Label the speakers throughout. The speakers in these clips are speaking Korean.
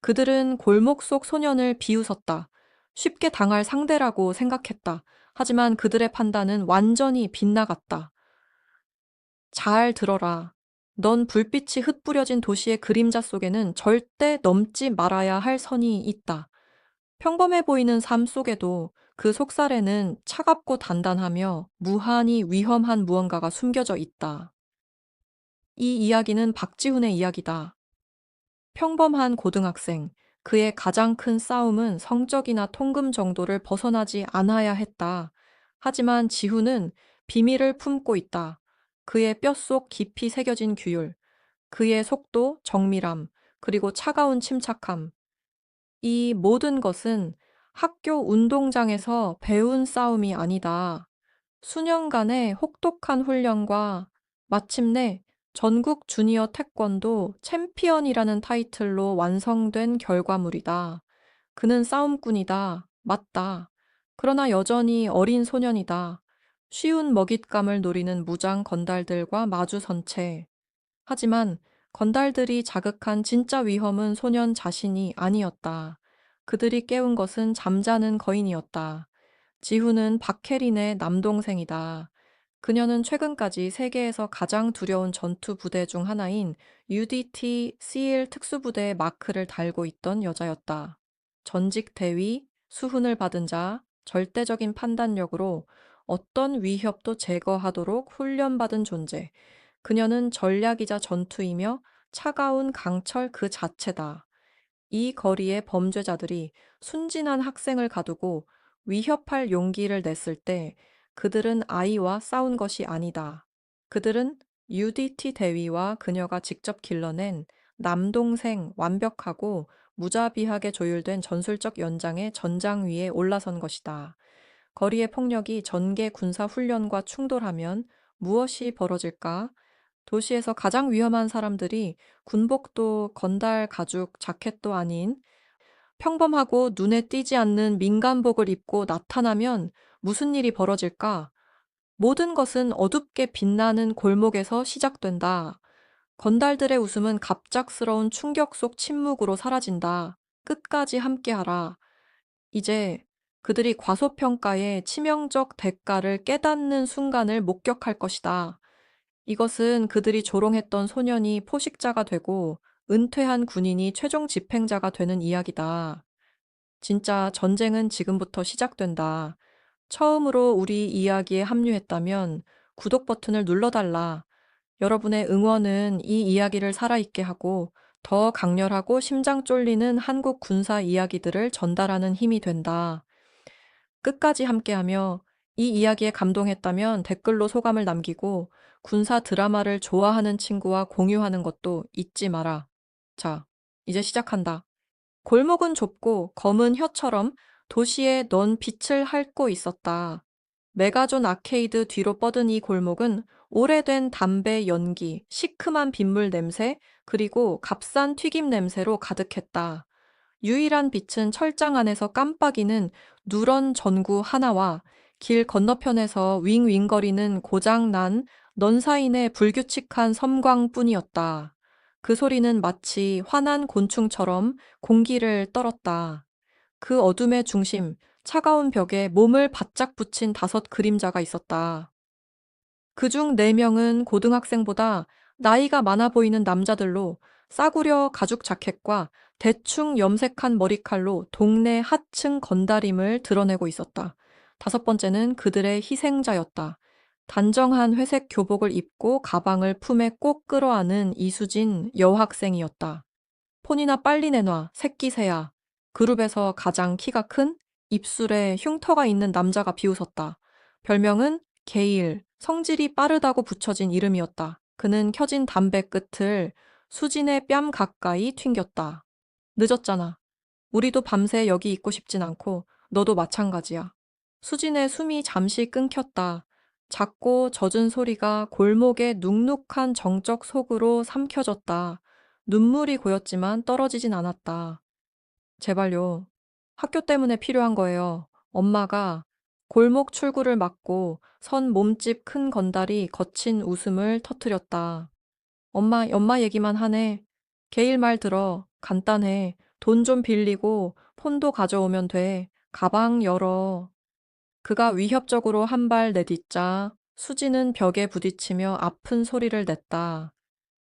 Speaker 1: 그들은 골목 속 소년을 비웃었다. 쉽게 당할 상대라고 생각했다. 하지만 그들의 판단은 완전히 빗나갔다. 잘 들어라. 넌 불빛이 흩뿌려진 도시의 그림자 속에는 절대 넘지 말아야 할 선이 있다. 평범해 보이는 삶 속에도 그 속살에는 차갑고 단단하며 무한히 위험한 무언가가 숨겨져 있다. 이 이야기는 박지훈의 이야기다. 평범한 고등학생, 그의 가장 큰 싸움은 성적이나 통금 정도를 벗어나지 않아야 했다. 하지만 지훈은 비밀을 품고 있다. 그의 뼛속 깊이 새겨진 규율, 그의 속도, 정밀함, 그리고 차가운 침착함. 이 모든 것은 학교 운동장에서 배운 싸움이 아니다. 수년간의 혹독한 훈련과 마침내 전국 주니어 태권도 챔피언이라는 타이틀로 완성된 결과물이다. 그는 싸움꾼이다. 맞다. 그러나 여전히 어린 소년이다. 쉬운 먹잇감을 노리는 무장 건달들과 마주선 채. 하지만 건달들이 자극한 진짜 위험은 소년 자신이 아니었다. 그들이 깨운 것은 잠자는 거인이었다. 지훈은 박혜린의 남동생이다. 그녀는 최근까지 세계에서 가장 두려운 전투 부대 중 하나인 UDT SEAL 특수부대의 마크를 달고 있던 여자였다. 전직 대위, 수훈을 받은 자, 절대적인 판단력으로 어떤 위협도 제거하도록 훈련받은 존재. 그녀는 전략이자 전투이며 차가운 강철 그 자체다. 이 거리의 범죄자들이 순진한 학생을 가두고 위협할 용기를 냈을 때 그들은 아이와 싸운 것이 아니다. 그들은 UDT 대위와 그녀가 직접 길러낸 남동생 완벽하고 무자비하게 조율된 전술적 연장의 전장 위에 올라선 것이다. 거리의 폭력이 전개 군사 훈련과 충돌하면 무엇이 벌어질까? 도시에서 가장 위험한 사람들이 군복도 건달 가죽 자켓도 아닌 평범하고 눈에 띄지 않는 민간복을 입고 나타나면 무슨 일이 벌어질까? 모든 것은 어둡게 빛나는 골목에서 시작된다. 건달들의 웃음은 갑작스러운 충격 속 침묵으로 사라진다. 끝까지 함께하라. 이제 그들이 과소평가의 치명적 대가를 깨닫는 순간을 목격할 것이다. 이것은 그들이 조롱했던 소년이 포식자가 되고 은퇴한 군인이 최종 집행자가 되는 이야기다. 진짜 전쟁은 지금부터 시작된다. 처음으로 우리 이야기에 합류했다면 구독 버튼을 눌러달라. 여러분의 응원은 이 이야기를 살아있게 하고 더 강렬하고 심장 쫄리는 한국 군사 이야기들을 전달하는 힘이 된다. 끝까지 함께하며 이 이야기에 감동했다면 댓글로 소감을 남기고 군사 드라마를 좋아하는 친구와 공유하는 것도 잊지 마라. 자, 이제 시작한다. 골목은 좁고 검은 혀처럼 도시에 넌 빛을 핥고 있었다. 메가존 아케이드 뒤로 뻗은 이 골목은 오래된 담배 연기, 시큼한 빗물 냄새, 그리고 값싼 튀김 냄새로 가득했다. 유일한 빛은 철장 안에서 깜빡이는 누런 전구 하나와 길 건너편에서 윙윙거리는 고장난 넌사인의 불규칙한 섬광뿐이었다. 그 소리는 마치 화난 곤충처럼 공기를 떨었다. 그 어둠의 중심, 차가운 벽에 몸을 바짝 붙인 5 그림자가 있었다. 그중 4명은 고등학생보다 나이가 많아 보이는 남자들로 싸구려 가죽 자켓과 대충 염색한 머리칼로 동네 하층 건달임을 드러내고 있었다. 5번째는 그들의 희생자였다. 단정한 회색 교복을 입고 가방을 품에 꼭 끌어안은 이수진 여학생이었다. 폰이나 빨리 내놔, 새끼새야. 그룹에서 가장 키가 큰 입술에 흉터가 있는 남자가 비웃었다. 별명은 게일, 성질이 빠르다고 붙여진 이름이었다. 그는 켜진 담배 끝을 수진의 뺨 가까이 튕겼다. 늦었잖아. 우리도 밤새 여기 있고 싶진 않고 너도 마찬가지야. 수진의 숨이 잠시 끊겼다. 작고 젖은 소리가 골목의 눅눅한 정적 속으로 삼켜졌다. 눈물이 고였지만 떨어지진 않았다. 제발요. 학교 때문에 필요한 거예요. 엄마가 골목 출구를 막고 선 몸집 큰 건달이 거친 웃음을 터뜨렸다. 엄마 얘기만 하네. 게일 말 들어. 간단해. 돈 좀 빌리고 폰도 가져오면 돼. 가방 열어. 그가 위협적으로 한 발 내딛자 수지는 벽에 부딪히며 아픈 소리를 냈다.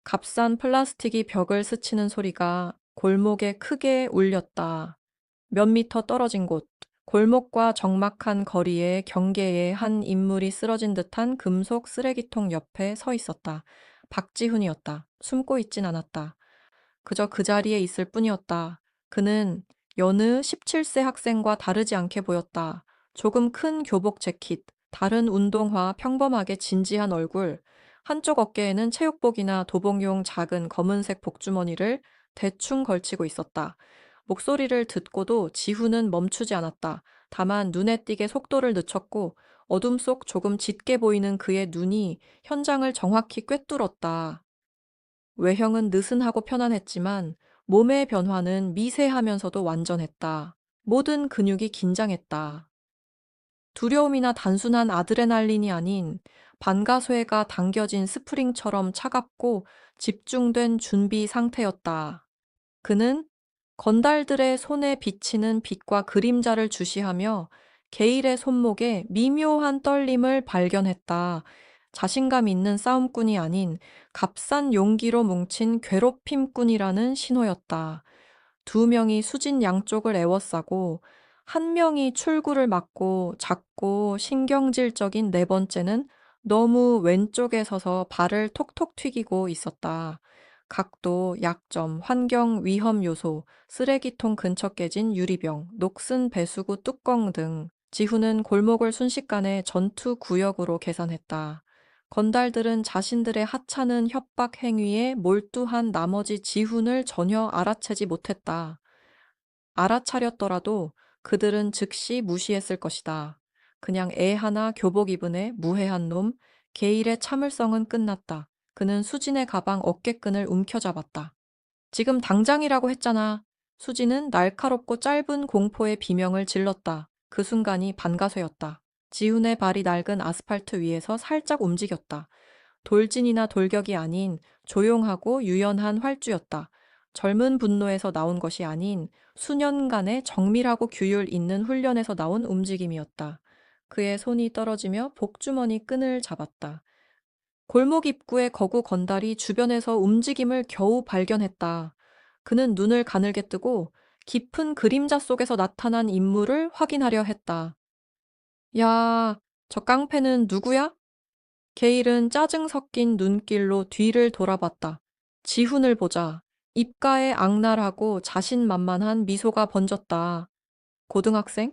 Speaker 1: 값싼 플라스틱이 벽을 스치는 소리가 골목에 크게 울렸다. 몇 미터 떨어진 곳, 골목과 적막한 거리의 경계에 한 인물이 쓰러진 듯한 금속 쓰레기통 옆에 서 있었다. 박지훈이었다. 숨고 있진 않았다. 그저 그 자리에 있을 뿐이었다. 그는 여느 17세 학생과 다르지 않게 보였다. 조금 큰 교복 재킷, 다른 운동화, 평범하게 진지한 얼굴, 한쪽 어깨에는 체육복이나 도복용 작은 검은색 복주머니를 대충 걸치고 있었다. 목소리를 듣고도 지훈은 멈추지 않았다. 다만 눈에 띄게 속도를 늦췄고 어둠 속 조금 짙게 보이는 그의 눈이 현장을 정확히 꿰뚫었다. 외형은 느슨하고 편안했지만 몸의 변화는 미세하면서도 완전했다. 모든 근육이 긴장했다. 두려움이나 단순한 아드레날린이 아닌 반가쇠가 당겨진 스프링처럼 차갑고 집중된 준비 상태였다. 그는 건달들의 손에 비치는 빛과 그림자를 주시하며 게일의 손목에 미묘한 떨림을 발견했다. 자신감 있는 싸움꾼이 아닌 값싼 용기로 뭉친 괴롭힘꾼이라는 신호였다. 두 명이 수진 양쪽을 에워싸고 한 명이 출구를 막고 작고 신경질적인 네 번째는 너무 왼쪽에 서서 발을 톡톡 튀기고 있었다. 각도, 약점, 환경 위험 요소, 쓰레기통 근처 깨진 유리병, 녹슨 배수구 뚜껑 등 지훈은 골목을 순식간에 전투 구역으로 계산했다. 건달들은 자신들의 하찮은 협박 행위에 몰두한 나머지 지훈을 전혀 알아채지 못했다. 알아차렸더라도 그들은 즉시 무시했을 것이다. 그냥 애 하나 교복 입은 애 무해한 놈, 게일의 참을성은 끝났다. 그는 수진의 가방 어깨끈을 움켜잡았다. 지금 당장이라고 했잖아. 수진은 날카롭고 짧은 공포의 비명을 질렀다. 그 순간이 반가쇠였다. 지훈의 발이 낡은 아스팔트 위에서 살짝 움직였다. 돌진이나 돌격이 아닌 조용하고 유연한 활주였다. 젊은 분노에서 나온 것이 아닌 수년간의 정밀하고 규율 있는 훈련에서 나온 움직임이었다. 그의 손이 떨어지며 복주머니 끈을 잡았다. 골목 입구의 거구 건달이 주변에서 움직임을 겨우 발견했다. 그는 눈을 가늘게 뜨고 깊은 그림자 속에서 나타난 인물을 확인하려 했다. 야, 저 깡패는 누구야? 게일은 짜증 섞인 눈길로 뒤를 돌아봤다. 지훈을 보자. 입가에 악랄하고 자신만만한 미소가 번졌다. 고등학생?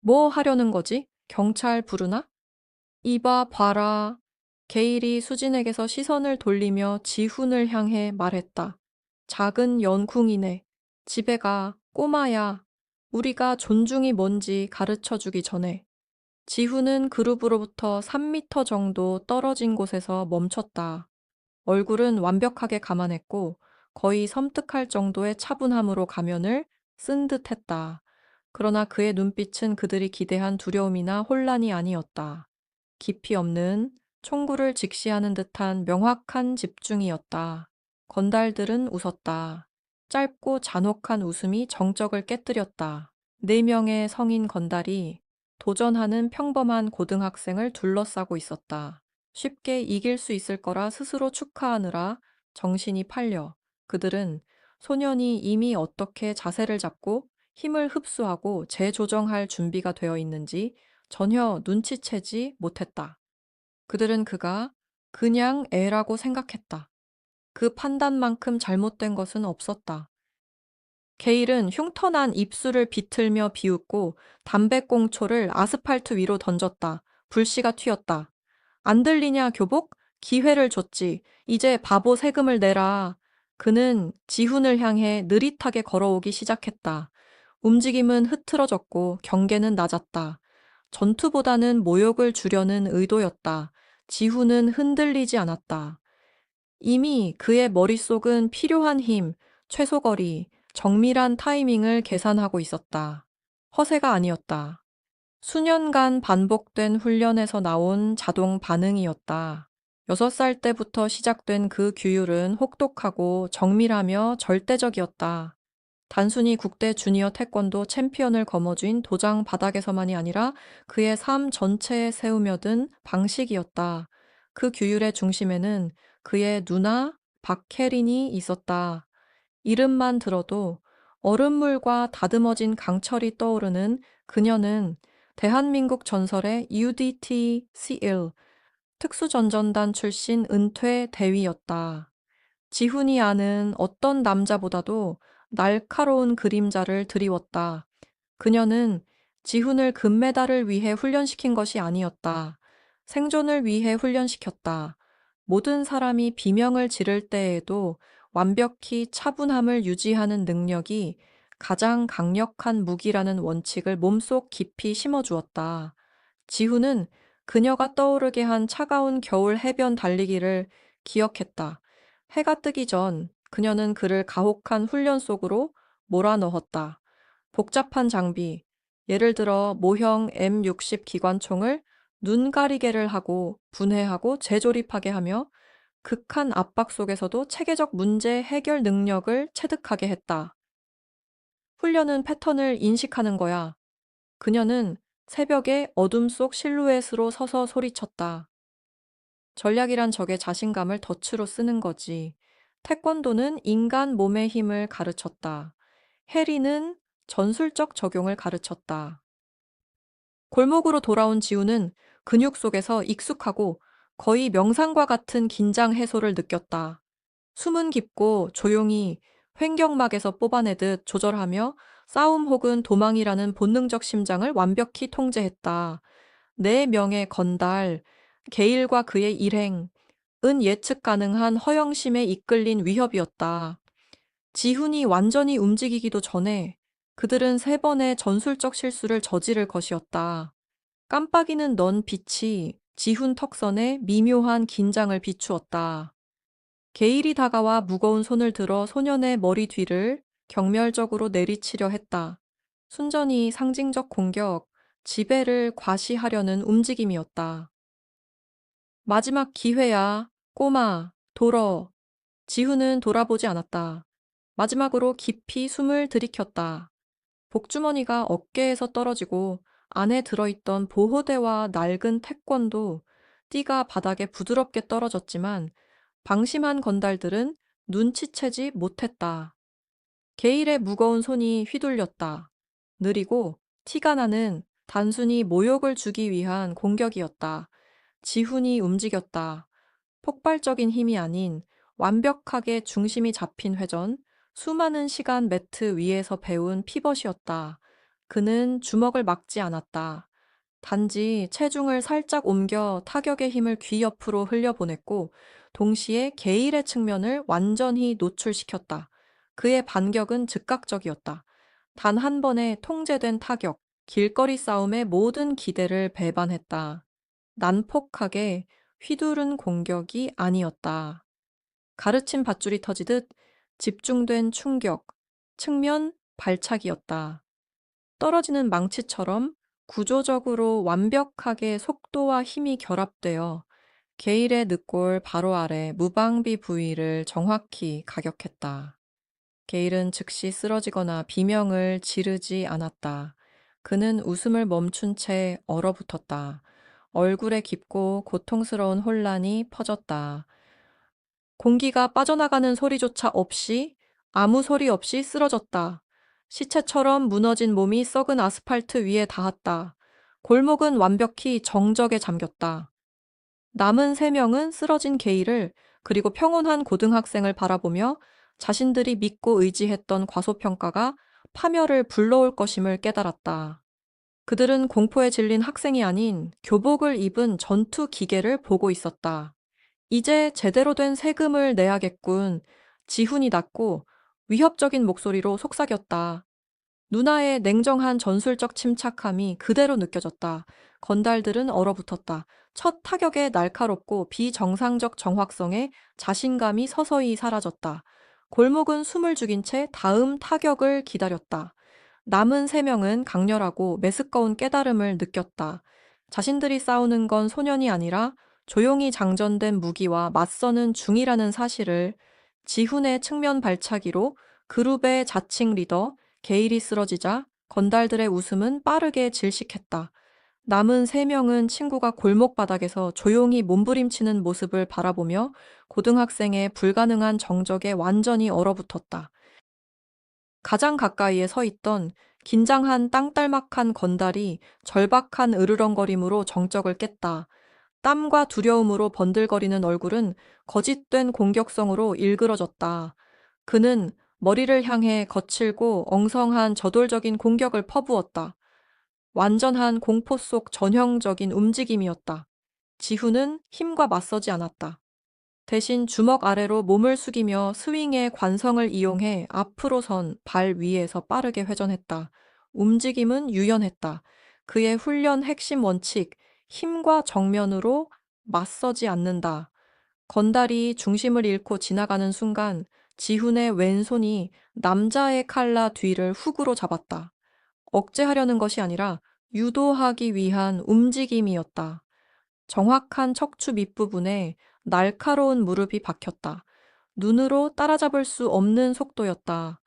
Speaker 1: 뭐 하려는 거지? 경찰 부르나? 이봐 봐라. 게일이 수진에게서 시선을 돌리며 지훈을 향해 말했다. 작은 연쿵이네. 집에 가, 꼬마야. 우리가 존중이 뭔지 가르쳐 주기 전에. 지훈은 그룹으로부터 3미터 정도 떨어진 곳에서 멈췄다. 얼굴은 완벽하게 감안했고 거의 섬뜩할 정도의 차분함으로 가면을 쓴 듯했다. 그러나 그의 눈빛은 그들이 기대한 두려움이나 혼란이 아니었다. 깊이 없는 총구를 직시하는 듯한 명확한 집중이었다. 건달들은 웃었다. 짧고 잔혹한 웃음이 정적을 깨뜨렸다. 4명의 성인 건달이 도전하는 평범한 고등학생을 둘러싸고 있었다. 쉽게 이길 수 있을 거라 스스로 축하하느라 정신이 팔려 그들은 소년이 이미 어떻게 자세를 잡고 힘을 흡수하고 재조정할 준비가 되어 있는지 전혀 눈치채지 못했다. 그들은 그가 그냥 애라고 생각했다. 그 판단만큼 잘못된 것은 없었다. 게일은 흉터난 입술을 비틀며 비웃고 담배꽁초를 아스팔트 위로 던졌다. 불씨가 튀었다. 안 들리냐, 교복? 기회를 줬지. 이제 바보 세금을 내라. 그는 지훈을 향해 느릿하게 걸어오기 시작했다. 움직임은 흐트러졌고 경계는 낮았다. 전투보다는 모욕을 주려는 의도였다. 지훈은 흔들리지 않았다. 이미 그의 머릿속은 필요한 힘, 최소거리, 정밀한 타이밍을 계산하고 있었다. 허세가 아니었다. 수년간 반복된 훈련에서 나온 자동 반응이었다. 6살 때부터 시작된 그 규율은 혹독하고 정밀하며 절대적이었다. 단순히 국대 주니어 태권도 챔피언을 거머쥔 도장 바닥에서만이 아니라 그의 삶 전체에 세우며든 방식이었다. 그 규율의 중심에는 그의 누나 박혜린이 있었다. 이름만 들어도 얼음물과 다듬어진 강철이 떠오르는 그녀는 대한민국 전설의 UDT-CL 특수전전단 출신 은퇴 대위였다. 지훈이 아는 어떤 남자보다도 날카로운 그림자를 드리웠다. 그녀는 지훈을 금메달을 위해 훈련시킨 것이 아니었다. 생존을 위해 훈련시켰다. 모든 사람이 비명을 지를 때에도 완벽히 차분함을 유지하는 능력이 가장 강력한 무기라는 원칙을 몸속 깊이 심어주었다. 지훈은 그녀가 떠오르게 한 차가운 겨울 해변 달리기를 기억했다. 해가 뜨기 전 그녀는 그를 가혹한 훈련 속으로 몰아넣었다. 복잡한 장비, 예를 들어 모형 M60 기관총을 눈 가리개를 하고 분해하고 재조립하게 하며 극한 압박 속에서도 체계적 문제 해결 능력을 체득하게 했다. 훈련은 패턴을 인식하는 거야. 그녀는 새벽에 어둠 속 실루엣으로 서서 소리쳤다. 전략이란 적의 자신감을 덫으로 쓰는 거지. 태권도는 인간 몸의 힘을 가르쳤다. 해리는 전술적 적용을 가르쳤다. 골목으로 돌아온 지우는 근육 속에서 익숙하고 거의 명상과 같은 긴장 해소를 느꼈다. 숨은 깊고 조용히 횡격막에서 뽑아내듯 조절하며 싸움 혹은 도망이라는 본능적 심장을 완벽히 통제했다. 내 명예 건달, 게일과 그의 일행은 예측 가능한 허영심에 이끌린 위협이었다. 지훈이 완전히 움직이기도 전에 그들은 세 번의 전술적 실수를 저지를 것이었다. 깜빡이는 넌 빛이 지훈 턱선에 미묘한 긴장을 비추었다. 게일이 다가와 무거운 손을 들어 소년의 머리 뒤를 경멸적으로 내리치려 했다. 순전히 상징적 공격, 지배를 과시하려는 움직임이었다. 마지막 기회야, 꼬마, 돌어. 지훈은 돌아보지 않았다. 마지막으로 깊이 숨을 들이켰다. 복주머니가 어깨에서 떨어지고 안에 들어있던 보호대와 낡은 태권도 띠가 바닥에 부드럽게 떨어졌지만 방심한 건달들은 눈치채지 못했다. 게일의 무거운 손이 휘둘렸다. 느리고 티가 나는 단순히 모욕을 주기 위한 공격이었다. 지훈이 움직였다. 폭발적인 힘이 아닌 완벽하게 중심이 잡힌 회전, 수많은 시간 매트 위에서 배운 피벗이었다. 그는 주먹을 막지 않았다. 단지 체중을 살짝 옮겨 타격의 힘을 귀 옆으로 흘려보냈고, 동시에 게일의 측면을 완전히 노출시켰다. 그의 반격은 즉각적이었다. 단 한 번의 통제된 타격, 길거리 싸움의 모든 기대를 배반했다. 난폭하게 휘두른 공격이 아니었다. 가르침 밧줄이 터지듯 집중된 충격, 측면 발차기였다. 떨어지는 망치처럼 구조적으로 완벽하게 속도와 힘이 결합되어 게일의 늑골 바로 아래 무방비 부위를 정확히 가격했다. 게일은 즉시 쓰러지거나 비명을 지르지 않았다. 그는 웃음을 멈춘 채 얼어붙었다. 얼굴에 깊고 고통스러운 혼란이 퍼졌다. 공기가 빠져나가는 소리조차 없이 아무 소리 없이 쓰러졌다. 시체처럼 무너진 몸이 썩은 아스팔트 위에 닿았다. 골목은 완벽히 정적에 잠겼다. 남은 세 명은 쓰러진 게이를 그리고 평온한 고등학생을 바라보며 자신들이 믿고 의지했던 과소평가가 파멸을 불러올 것임을 깨달았다. 그들은 공포에 질린 학생이 아닌 교복을 입은 전투 기계를 보고 있었다. 이제 제대로 된 세금을 내야겠군. 지훈이 낮고 위협적인 목소리로 속삭였다. 누나의 냉정한 전술적 침착함이 그대로 느껴졌다. 건달들은 얼어붙었다. 첫 타격의 날카롭고 비정상적 정확성에 자신감이 서서히 사라졌다. 골목은 숨을 죽인 채 다음 타격을 기다렸다. 남은 세 명은 강렬하고 메스꺼운 깨달음을 느꼈다. 자신들이 싸우는 건 소년이 아니라 조용히 장전된 무기와 맞서는 중이라는 사실을 지훈의 측면 발차기로 그룹의 자칭 리더 게일이 쓰러지자 건달들의 웃음은 빠르게 질식했다. 남은 세 명은 친구가 골목 바닥에서 조용히 몸부림치는 모습을 바라보며 고등학생의 불가능한 정적에 완전히 얼어붙었다. 가장 가까이에 서 있던 긴장한 땅딸막한 건달이 절박한 으르렁거림으로 정적을 깼다. 땀과 두려움으로 번들거리는 얼굴은 거짓된 공격성으로 일그러졌다. 그는 머리를 향해 거칠고 엉성한 저돌적인 공격을 퍼부었다. 완전한 공포 속 전형적인 움직임이었다. 지훈은 힘과 맞서지 않았다. 대신 주먹 아래로 몸을 숙이며 스윙의 관성을 이용해 앞으로 선 발 위에서 빠르게 회전했다. 움직임은 유연했다. 그의 훈련 핵심 원칙, 힘과 정면으로 맞서지 않는다. 건달이 중심을 잃고 지나가는 순간 지훈의 왼손이 남자의 칼라 뒤를 훅으로 잡았다. 억제하려는 것이 아니라 유도하기 위한 움직임이었다. 정확한 척추 밑부분에 날카로운 무릎이 박혔다. 눈으로 따라잡을 수 없는 속도였다.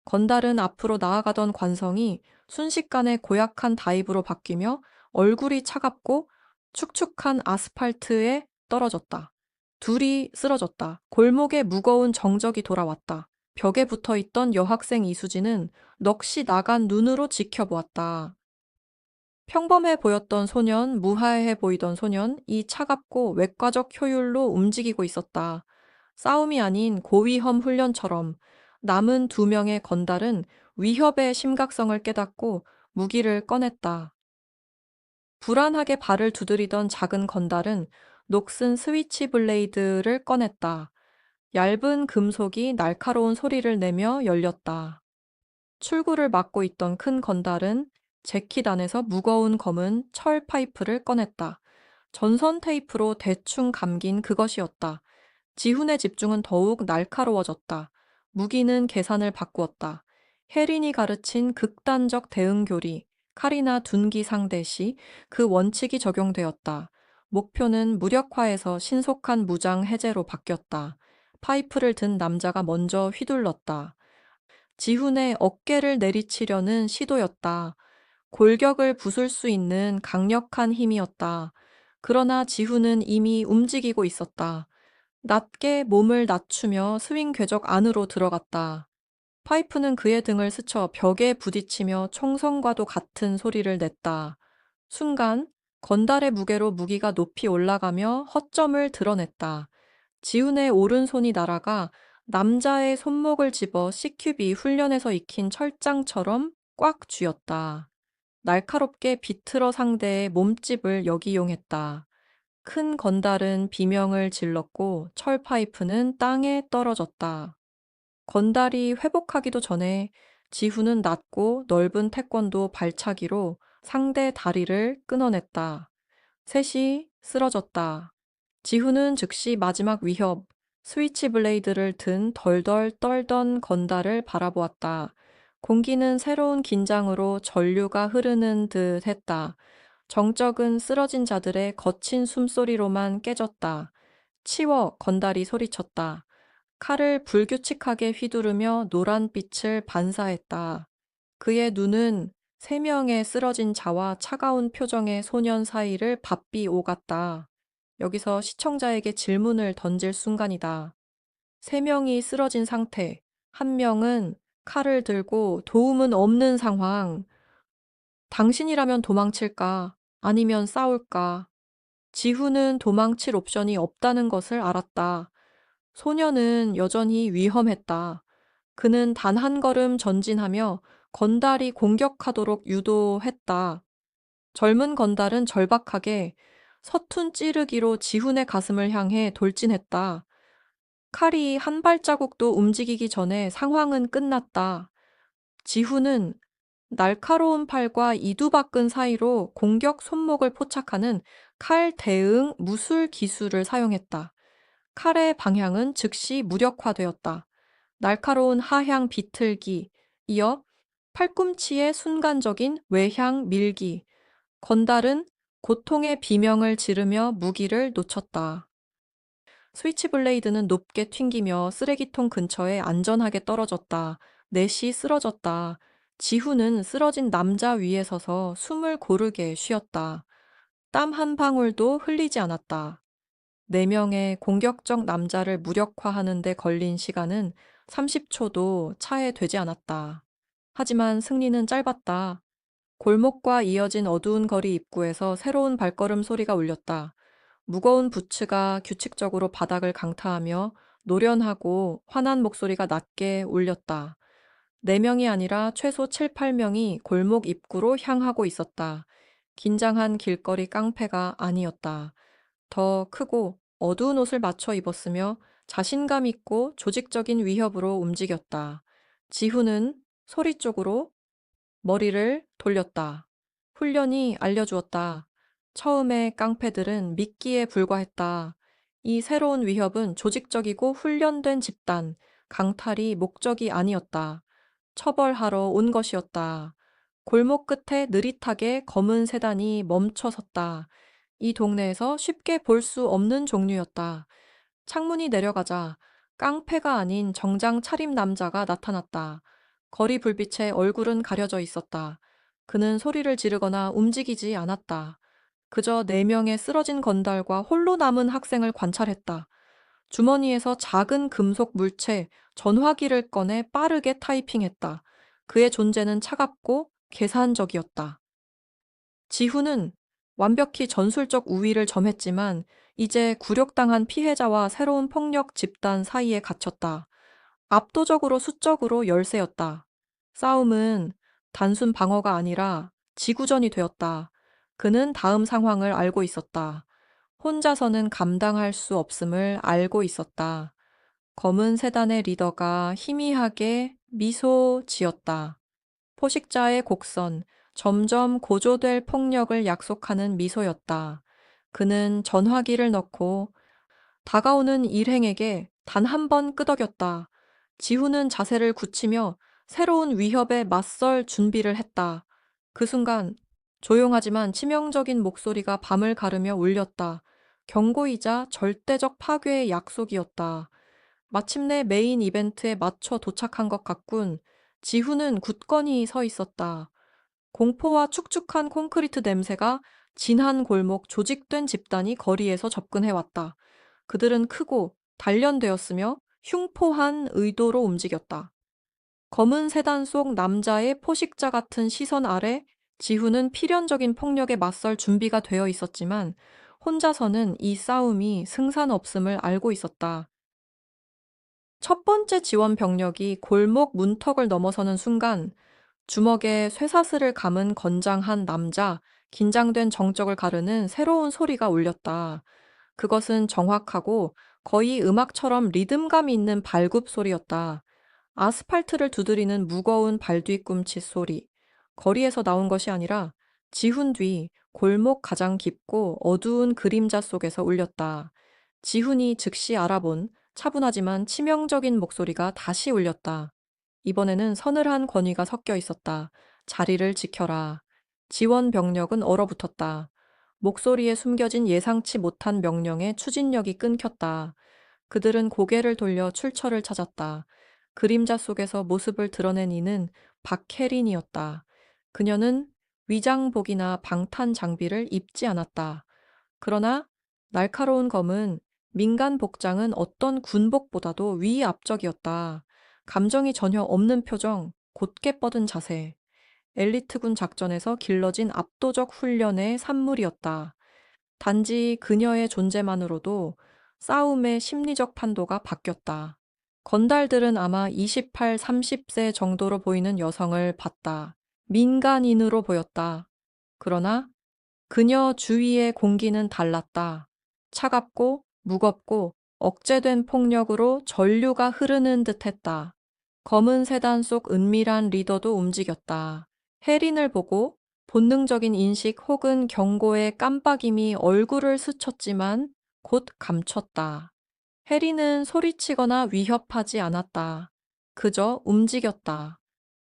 Speaker 1: 건달은 앞으로 나아가던 관성이 순식간에 고약한 다이브로 바뀌며 얼굴이 차갑고 축축한 아스팔트에 떨어졌다. 둘이 쓰러졌다. 골목에 무거운 정적이 돌아왔다. 벽에 붙어 있던 여학생 이수지는 넋이 나간 눈으로 지켜보았다. 평범해 보였던 소년, 무하해 보이던 소년, 이 차갑고 외과적 효율로 움직이고 있었다. 싸움이 아닌 고위험 훈련처럼 남은 두 명의 건달은 위협의 심각성을 깨닫고 무기를 꺼냈다. 불안하게 발을 두드리던 작은 건달은 녹슨 스위치 블레이드를 꺼냈다. 얇은 금속이 날카로운 소리를 내며 열렸다. 출구를 막고 있던 큰 건달은 재킷 안에서 무거운 검은 철 파이프를 꺼냈다. 전선 테이프로 대충 감긴 그것이었다. 지훈의 집중은 더욱 날카로워졌다. 무기는 계산을 바꾸었다. 혜린이 가르친 극단적 대응 교리, 칼이나 둔기 상대 시 그 원칙이 적용되었다. 목표는 무력화에서 신속한 무장 해제로 바뀌었다. 파이프를 든 남자가 먼저 휘둘렀다. 지훈의 어깨를 내리치려는 시도였다. 골격을 부술 수 있는 강력한 힘이었다. 그러나 지훈은 이미 움직이고 있었다. 낮게 몸을 낮추며 스윙 궤적 안으로 들어갔다. 파이프는 그의 등을 스쳐 벽에 부딪히며 총성과도 같은 소리를 냈다. 순간 건달의 무게로 무기가 높이 올라가며 허점을 드러냈다. 지훈의 오른손이 날아가 남자의 손목을 집어 CQB 훈련에서 익힌 철장처럼 꽉 쥐었다. 날카롭게 비틀어 상대의 몸집을 역이용했다. 큰 건달은 비명을 질렀고 철 파이프는 땅에 떨어졌다. 건달이 회복하기도 전에 지훈은 낮고 넓은 태권도 발차기로 상대 다리를 끊어냈다. 셋이 쓰러졌다. 지훈은 즉시 마지막 위협, 스위치 블레이드를 든 덜덜 떨던 건달을 바라보았다. 공기는 새로운 긴장으로 전류가 흐르는 듯 했다. 정적은 쓰러진 자들의 거친 숨소리로만 깨졌다. 치워, 건달이 소리쳤다. 칼을 불규칙하게 휘두르며 노란빛을 반사했다. 그의 눈은 세 명의 쓰러진 자와 차가운 표정의 소년 사이를 바삐 오갔다. 여기서 시청자에게 질문을 던질 순간이다. 세 명이 쓰러진 상태, 한 명은 칼을 들고 도움은 없는 상황. 당신이라면 도망칠까? 아니면 싸울까? 지훈은 도망칠 옵션이 없다는 것을 알았다. 소녀는 여전히 위험했다. 그는 단 한 걸음 전진하며 건달이 공격하도록 유도했다. 젊은 건달은 절박하게 서툰 찌르기로 지훈의 가슴을 향해 돌진했다. 칼이 한 발자국도 움직이기 전에 상황은 끝났다. 지훈은 날카로운 팔과 이두박근 사이로 공격 손목을 포착하는 칼 대응 무술 기술을 사용했다. 칼의 방향은 즉시 무력화되었다. 날카로운 하향 비틀기, 이어 팔꿈치의 순간적인 외향 밀기. 건달은 고통의 비명을 지르며 무기를 놓쳤다. 스위치블레이드는 높게 튕기며 쓰레기통 근처에 안전하게 떨어졌다. 넷이 쓰러졌다. 지훈은 쓰러진 남자 위에 서서 숨을 고르게 쉬었다. 땀 한 방울도 흘리지 않았다. 네 명의 공격적 남자를 무력화하는 데 걸린 시간은 30초도 차에 되지 않았다. 하지만 승리는 짧았다. 골목과 이어진 어두운 거리 입구에서 새로운 발걸음 소리가 울렸다. 무거운 부츠가 규칙적으로 바닥을 강타하며 노련하고 환한 목소리가 낮게 울렸다. 네 명이 아니라 최소 7, 8명이 골목 입구로 향하고 있었다. 긴장한 길거리 깡패가 아니었다. 더 크고 어두운 옷을 맞춰 입었으며 자신감 있고 조직적인 위협으로 움직였다. 지훈은 소리 쪽으로 머리를 돌렸다. 훈련이 알려주었다. 처음에 깡패들은 미끼에 불과했다. 이 새로운 위협은 조직적이고 훈련된 집단, 강탈이 목적이 아니었다. 처벌하러 온 것이었다. 골목 끝에 느릿하게 검은 세단이 멈춰 섰다. 이 동네에서 쉽게 볼 수 없는 종류였다. 창문이 내려가자 깡패가 아닌 정장 차림 남자가 나타났다. 거리 불빛에 얼굴은 가려져 있었다. 그는 소리를 지르거나 움직이지 않았다. 그저 네 명의 쓰러진 건달과 홀로 남은 학생을 관찰했다. 주머니에서 작은 금속 물체, 전화기를 꺼내 빠르게 타이핑했다. 그의 존재는 차갑고 계산적이었다. 지훈은 완벽히 전술적 우위를 점했지만 이제 굴욕당한 피해자와 새로운 폭력 집단 사이에 갇혔다. 압도적으로 수적으로 열세였다. 싸움은 단순 방어가 아니라 지구전이 되었다. 그는 다음 상황을 알고 있었다. 혼자서는 감당할 수 없음을 알고 있었다. 검은 세단의 리더가 희미하게 미소 지었다. 포식자의 곡선, 점점 고조될 폭력을 약속하는 미소였다. 그는 전화기를 넣고 다가오는 일행에게 단 한 번 끄덕였다. 지훈은 자세를 굳히며 새로운 위협에 맞설 준비를 했다. 그 순간 조용하지만 치명적인 목소리가 밤을 가르며 울렸다. 경고이자 절대적 파괴의 약속이었다. 마침내 메인 이벤트에 맞춰 도착한 것 같군. 지훈은 굳건히 서 있었다. 공포와 축축한 콘크리트 냄새가 진한 골목 조직된 집단이 거리에서 접근해왔다. 그들은 크고 단련되었으며 흉포한 의도로 움직였다. 검은 세단 속 남자의 포식자 같은 시선 아래 지훈은 필연적인 폭력에 맞설 준비가 되어 있었지만 혼자서는 이 싸움이 승산 없음을 알고 있었다. 첫 번째 지원 병력이 골목 문턱을 넘어서는 순간 주먹에 쇠사슬을 감은 건장한 남자, 긴장된 정적을 가르는 새로운 소리가 울렸다. 그것은 정확하고 거의 음악처럼 리듬감이 있는 발굽 소리였다. 아스팔트를 두드리는 무거운 발뒤꿈치 소리. 거리에서 나온 것이 아니라 지훈 뒤 골목 가장 깊고 어두운 그림자 속에서 울렸다. 지훈이 즉시 알아본 차분하지만 치명적인 목소리가 다시 울렸다. 이번에는 서늘한 권위가 섞여 있었다. 자리를 지켜라. 지원 병력은 얼어붙었다. 목소리에 숨겨진 예상치 못한 명령에 추진력이 끊겼다. 그들은 고개를 돌려 출처를 찾았다. 그림자 속에서 모습을 드러낸 이는 박혜린이었다. 그녀는 위장복이나 방탄 장비를 입지 않았다. 그러나 날카로운 검은 민간 복장은 어떤 군복보다도 위압적이었다. 감정이 전혀 없는 표정, 곧게 뻗은 자세. 엘리트군 작전에서 길러진 압도적 훈련의 산물이었다. 단지 그녀의 존재만으로도 싸움의 심리적 판도가 바뀌었다. 건달들은 아마 28, 30세 정도로 보이는 여성을 봤다. 민간인으로 보였다. 그러나 그녀 주위의 공기는 달랐다. 차갑고 무겁고 억제된 폭력으로 전류가 흐르는 듯했다. 검은 세단 속 은밀한 리더도 움직였다. 혜린을 보고 본능적인 인식 혹은 경고의 깜빡임이 얼굴을 스쳤지만 곧 감췄다. 혜린은 소리치거나 위협하지 않았다. 그저 움직였다.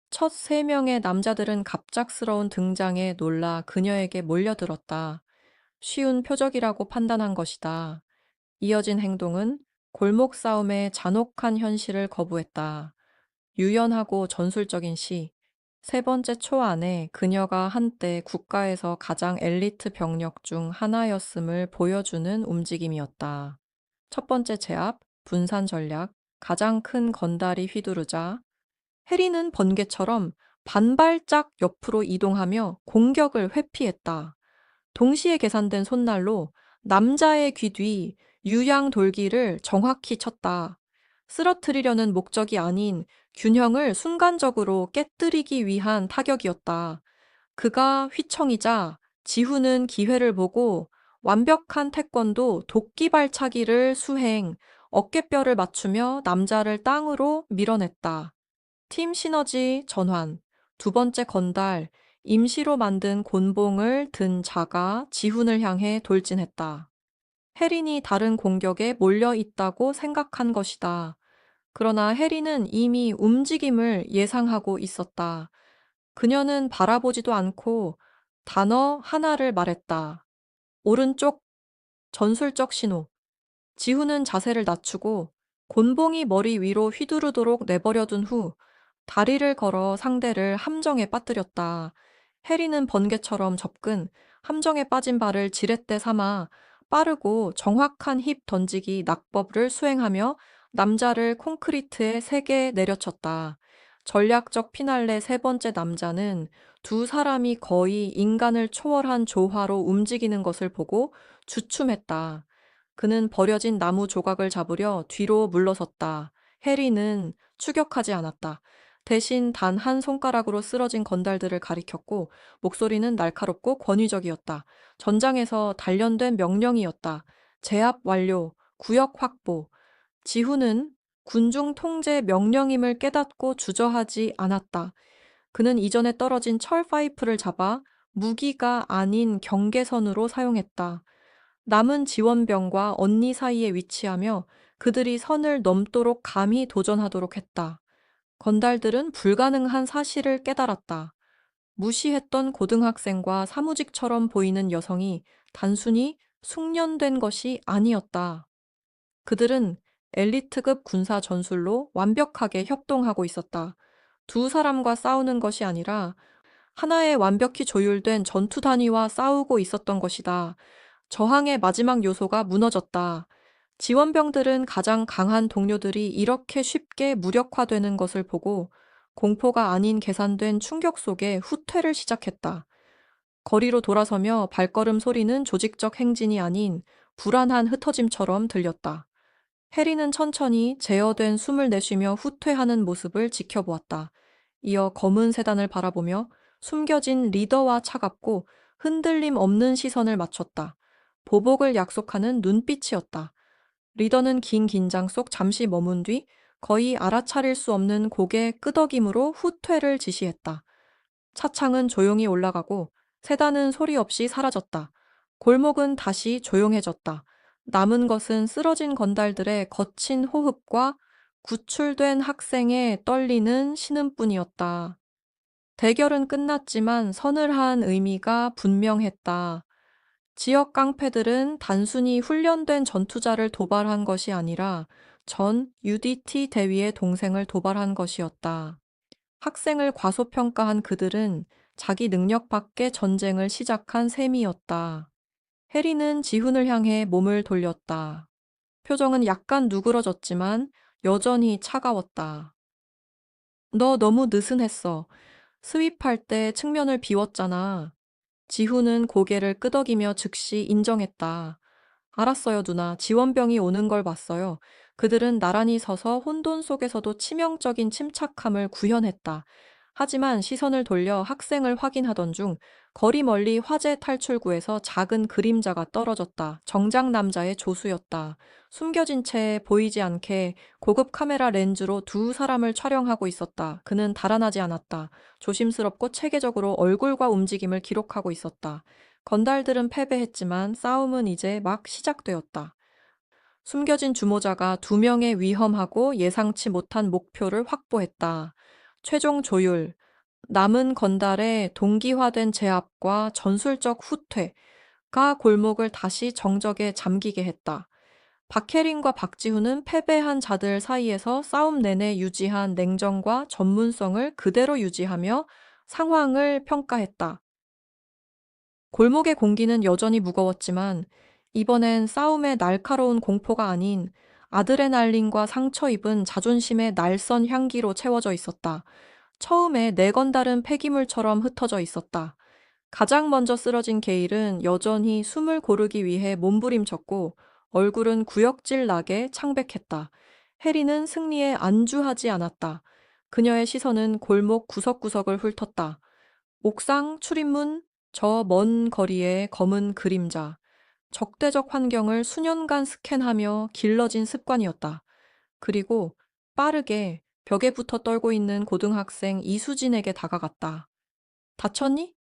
Speaker 1: 첫 3명의 남자들은 갑작스러운 등장에 놀라 그녀에게 몰려들었다. 쉬운 표적이라고 판단한 것이다. 이어진 행동은 골목 싸움의 잔혹한 현실을 거부했다. 유연하고 전술적인 시. 세 번째 초 안에 그녀가 한때 국가에서 가장 엘리트 병력 중 하나였음을 보여주는 움직임이었다. 첫 번째 제압, 분산 전략, 가장 큰 건달이 휘두르자 해리는 번개처럼 반발짝 옆으로 이동하며 공격을 회피했다. 동시에 계산된 손날로 남자의 귀 뒤 유양 돌기를 정확히 쳤다. 쓰러뜨리려는 목적이 아닌 균형을 순간적으로 깨뜨리기 위한 타격이었다. 그가 휘청이자 지훈은 기회를 보고 완벽한 태권도 도끼발차기를 수행, 어깨뼈를 맞추며 남자를 땅으로 밀어냈다. 팀 시너지 전환. 두 번째 건달, 임시로 만든 곤봉을 든 자가 지훈을 향해 돌진했다. 해린이 다른 공격에 몰려 있다고 생각한 것이다. 그러나 해리는 이미 움직임을 예상하고 있었다. 그녀는 바라보지도 않고 단어 하나를 말했다. 오른쪽 전술적 신호. 지훈은 자세를 낮추고 곤봉이 머리 위로 휘두르도록 내버려둔 후 다리를 걸어 상대를 함정에 빠뜨렸다. 해리는 번개처럼 접근, 함정에 빠진 발을 지렛대 삼아 빠르고 정확한 힙 던지기 낙법을 수행하며 남자를 콘크리트에 세게 내려쳤다. 전략적 피날레 세 번째 남자는 두 사람이 거의 인간을 초월한 조화로 움직이는 것을 보고 주춤했다. 그는 버려진 나무 조각을 잡으려 뒤로 물러섰다. 해리는 추격하지 않았다. 대신 단 한 손가락으로 쓰러진 건달들을 가리켰고 목소리는 날카롭고 권위적이었다. 전장에서 단련된 명령이었다. 제압 완료, 구역 확보. 지훈은 군중 통제 명령임을 깨닫고 주저하지 않았다. 그는 이전에 떨어진 철 파이프를 잡아 무기가 아닌 경계선으로 사용했다. 남은 지원병과 언니 사이에 위치하며 그들이 선을 넘도록 감히 도전하도록 했다. 건달들은 불가능한 사실을 깨달았다. 무시했던 고등학생과 사무직처럼 보이는 여성이 단순히 숙련된 것이 아니었다. 그들은 엘리트급 군사 전술로 완벽하게 협동하고 있었다. 두 사람과 싸우는 것이 아니라 하나의 완벽히 조율된 전투 단위와 싸우고 있었던 것이다. 저항의 마지막 요소가 무너졌다. 지원병들은 가장 강한 동료들이 이렇게 쉽게 무력화되는 것을 보고 공포가 아닌 계산된 충격 속에 후퇴를 시작했다. 거리로 돌아서며 발걸음 소리는 조직적 행진이 아닌 불안한 흩어짐처럼 들렸다. 해리는 천천히 제어된 숨을 내쉬며 후퇴하는 모습을 지켜보았다. 이어 검은 세단을 바라보며 숨겨진 리더와 차갑고 흔들림 없는 시선을 맞췄다. 보복을 약속하는 눈빛이었다. 리더는 긴 긴장 속 잠시 머문 뒤 거의 알아차릴 수 없는 고개 끄덕임으로 후퇴를 지시했다. 차창은 조용히 올라가고 세단은 소리 없이 사라졌다. 골목은 다시 조용해졌다. 남은 것은 쓰러진 건달들의 거친 호흡과 구출된 학생의 떨리는 신음뿐이었다. 대결은 끝났지만 서늘한 의미가 분명했다. 지역 깡패들은 단순히 훈련된 전투자를 도발한 것이 아니라 전 UDT 대위의 동생을 도발한 것이었다. 학생을 과소평가한 그들은 자기 능력 밖의 전쟁을 시작한 셈이었다. 해리는 지훈을 향해 몸을 돌렸다. 표정은 약간 누그러졌지만 여전히 차가웠다. 너 너무 느슨했어. 스윕할 때 측면을 비웠잖아. 지훈은 고개를 끄덕이며 즉시 인정했다. 알았어요, 누나. 지원병이 오는 걸 봤어요. 그들은 나란히 서서 혼돈 속에서도 치명적인 침착함을 구현했다. 하지만 시선을 돌려 학생을 확인하던 중 거리 멀리 화재 탈출구에서 작은 그림자가 떨어졌다. 정장 남자의 조수였다. 숨겨진 채 보이지 않게 고급 카메라 렌즈로 두 사람을 촬영하고 있었다. 그는 달아나지 않았다. 조심스럽고 체계적으로 얼굴과 움직임을 기록하고 있었다. 건달들은 패배했지만 싸움은 이제 막 시작되었다. 숨겨진 주모자가 두 명의 위험하고 예상치 못한 목표를 확보했다. 최종 조율, 남은 건달의 동기화된 제압과 전술적 후퇴가 골목을 다시 정적에 잠기게 했다. 박혜린과 박지훈은 패배한 자들 사이에서 싸움 내내 유지한 냉정과 전문성을 그대로 유지하며 상황을 평가했다. 골목의 공기는 여전히 무거웠지만 이번엔 싸움의 날카로운 공포가 아닌 아드레날린과 상처 입은 자존심의 날선 향기로 채워져 있었다. 처음에 내건달은 폐기물처럼 흩어져 있었다. 가장 먼저 쓰러진 게일은 여전히 숨을 고르기 위해 몸부림쳤고 얼굴은 구역질 나게 창백했다. 해리는 승리에 안주하지 않았다. 그녀의 시선은 골목 구석구석을 훑었다. 옥상, 출입문, 저 먼 거리의 검은 그림자. 적대적 환경을 수년간 스캔하며 길러진 습관이었다. 그리고 빠르게 벽에 붙어 떨고 있는 고등학생 이수진에게 다가갔다. 다쳤니?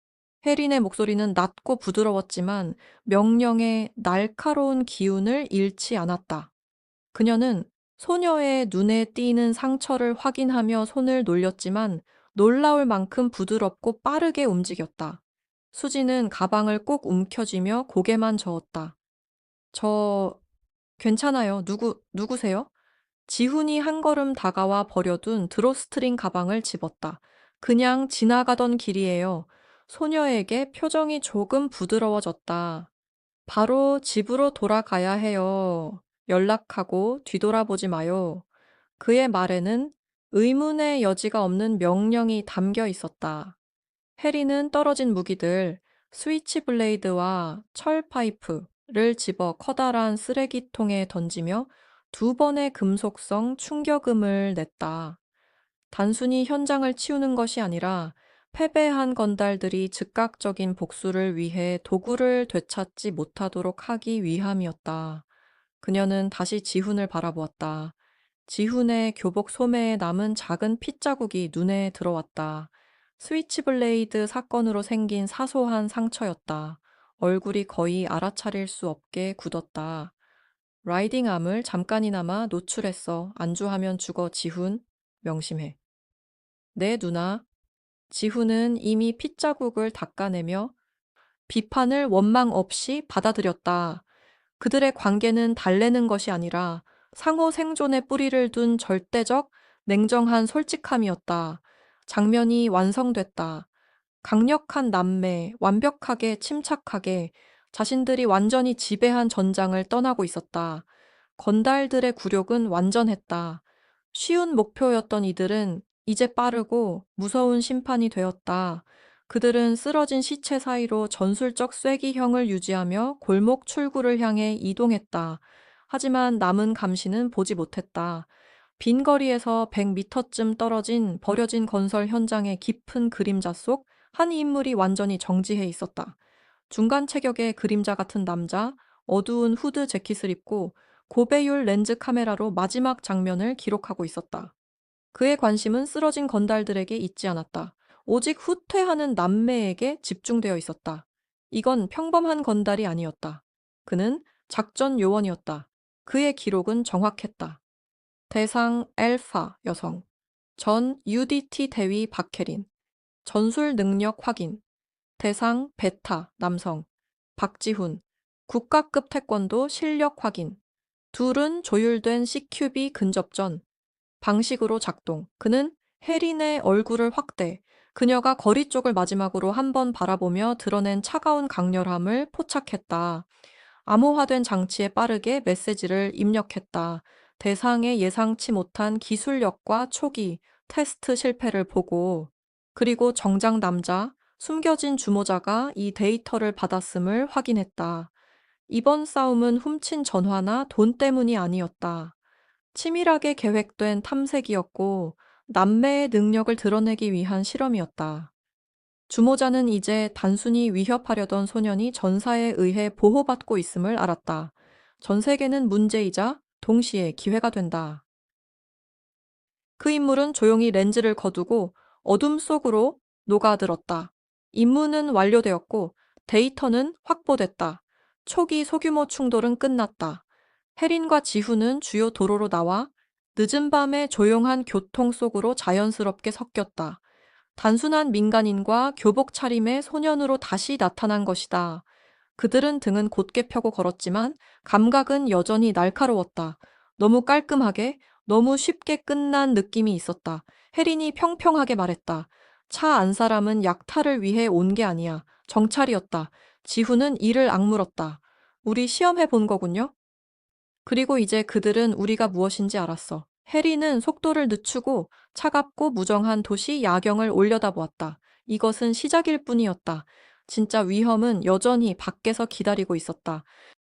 Speaker 1: 혜린의 목소리는 낮고 부드러웠지만 명령의 날카로운 기운을 잃지 않았다. 그녀는 소녀의 눈에 띄는 상처를 확인하며 손을 놀렸지만 놀라울 만큼 부드럽고 빠르게 움직였다. 수지는 가방을 꼭 움켜쥐며 고개만 저었다. 저, 괜찮아요. 누구세요? 지훈이 한 걸음 다가와 버려둔 드로스트링 가방을 집었다. 그냥 지나가던 길이에요. 소녀에게 표정이 조금 부드러워졌다. 바로 집으로 돌아가야 해요. 연락하고 뒤돌아보지 마요. 그의 말에는 의문의 여지가 없는 명령이 담겨 있었다. 해리는 떨어진 무기들, 스위치 블레이드와 철 파이프를 집어 커다란 쓰레기통에 던지며 두 번의 금속성 충격음을 냈다. 단순히 현장을 치우는 것이 아니라 패배한 건달들이 즉각적인 복수를 위해 도구를 되찾지 못하도록 하기 위함이었다. 그녀는 다시 지훈을 바라보았다. 지훈의 교복 소매에 남은 작은 핏자국이 눈에 들어왔다. 스위치블레이드 사건으로 생긴 사소한 상처였다. 얼굴이 거의 알아차릴 수 없게 굳었다. 라이딩암을 잠깐이나마 노출했어. 안주하면 죽어, 지훈. 명심해. 네, 누나. 지훈은 이미 핏자국을 닦아내며 비판을 원망 없이 받아들였다. 그들의 관계는 달래는 것이 아니라 상호 생존의 뿌리를 둔 절대적, 냉정한 솔직함이었다. 장면이 완성됐다. 강력한 남매, 완벽하게 침착하게 자신들이 완전히 지배한 전장을 떠나고 있었다. 건달들의 굴욕은 완전했다. 쉬운 목표였던 이들은 이제 빠르고 무서운 심판이 되었다. 그들은 쓰러진 시체 사이로 전술적 쐐기형을 유지하며 골목 출구를 향해 이동했다. 하지만 남은 감시는 보지 못했다. 빈 거리에서 100m쯤 떨어진 버려진 건설 현장의 깊은 그림자 속 한 인물이 완전히 정지해 있었다. 중간 체격의 그림자 같은 남자, 어두운 후드 재킷을 입고 고배율 렌즈 카메라로 마지막 장면을 기록하고 있었다. 그의 관심은 쓰러진 건달들에게 있지 않았다. 오직 후퇴하는 남매에게 집중되어 있었다. 이건 평범한 건달이 아니었다. 그는 작전 요원이었다. 그의 기록은 정확했다. 대상 엘파 여성, 전 UDT 대위 박혜린, 전술 능력 확인, 대상 베타 남성, 박지훈, 국가급 태권도 실력 확인, 둘은 조율된 CQB 근접전, 방식으로 작동. 그는 혜린의 얼굴을 확대, 그녀가 거리 쪽을 마지막으로 한 번 바라보며 드러낸 차가운 강렬함을 포착했다. 암호화된 장치에 빠르게 메시지를 입력했다. 대상의 예상치 못한 기술력과 초기, 테스트 실패를 보고, 그리고 정장 남자, 숨겨진 주모자가 이 데이터를 받았음을 확인했다. 이번 싸움은 훔친 전화나 돈 때문이 아니었다. 치밀하게 계획된 탐색이었고 남매의 능력을 드러내기 위한 실험이었다. 주모자는 이제 단순히 위협하려던 소년이 전사에 의해 보호받고 있음을 알았다. 전 세계는 문제이자 동시에 기회가 된다. 그 인물은 조용히 렌즈를 거두고 어둠 속으로 녹아들었다. 임무는 완료되었고 데이터는 확보됐다. 초기 소규모 충돌은 끝났다. 혜린과 지훈은 주요 도로로 나와 늦은 밤의 조용한 교통 속으로 자연스럽게 섞였다. 단순한 민간인과 교복 차림의 소년으로 다시 나타난 것이다. 그들은 등은 곧게 펴고 걸었지만 감각은 여전히 날카로웠다. 너무 깔끔하게, 너무 쉽게 끝난 느낌이 있었다. 혜린이 평평하게 말했다. 차 안 사람은 약탈을 위해 온 게 아니야. 정찰이었다. 지훈은 이를 악물었다. 우리 시험해 본 거군요? 그리고 이제 그들은 우리가 무엇인지 알았어. 해리는 속도를 늦추고 차갑고 무정한 도시 야경을 올려다보았다. 이것은 시작일 뿐이었다. 진짜 위험은 여전히 밖에서 기다리고 있었다.